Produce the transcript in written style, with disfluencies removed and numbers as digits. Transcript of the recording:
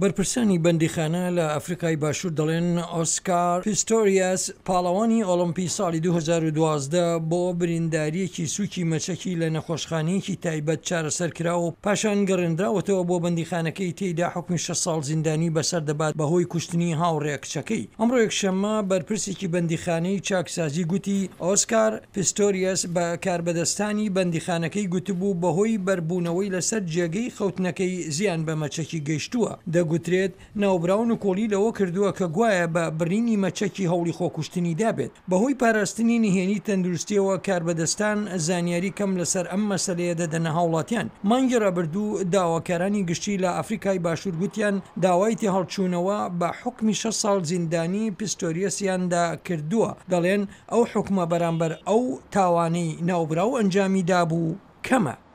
بەرپرسانی بەندیخانە لە ئەفریقای باشوور دەڵێن ئۆسکار پیستۆریاس پاڵەوانی ئۆلمپی ساڵی 2012 بۆ برینداریەکی سووکی مەچەکی لە نەخۆشخانەیەکی تایبەت چارەسەرکرا و پاشان گەڕێنراوەتەوە بۆ بەندیخانەکەی تێیدا حکمی 6 ساڵ زیندانی بەسەر دەبات بەهۆی کوشتنی هاوڕێ کچەکەی. ئەمڕۆ یەکشەممە بەرپرسێکی بەندیخانەی چاکسازی گوتی ئۆسکار پیستۆریاس بە کاربەدەستانی بەندیخانەکەی گوتبوو بەهۆی بەربوونەوەی لەسەر جێگەی خەوتنەکەی زیان بە مەچەکی گەیشتووە. دەگوترێت ناوبراون و کۆلی لەوە کردووە کە گوایە بە بڕینی مەچەکی هەوڵی خۆکوشتنی دابێت. بەهۆی پاراستنی نهێنی تەندروستیەوە کاربەدەستان زانیاری کەم لەسەر ئەم مەسەلەیە دەدەنە هاوڵاتیان. مانگی ڕابردوو داواکارانی گشتی لە ئەفریقای باشوور گوتیان داوای تێهەڵچوونەوە بە حکمی 6 ساڵ زیندانی پیستۆریاسیاندا کردووە. دەڵێن ئەو حکومە بەرامبەر ئەو تاوانەی ناوبراو ئەنجامی دابوو کەمە.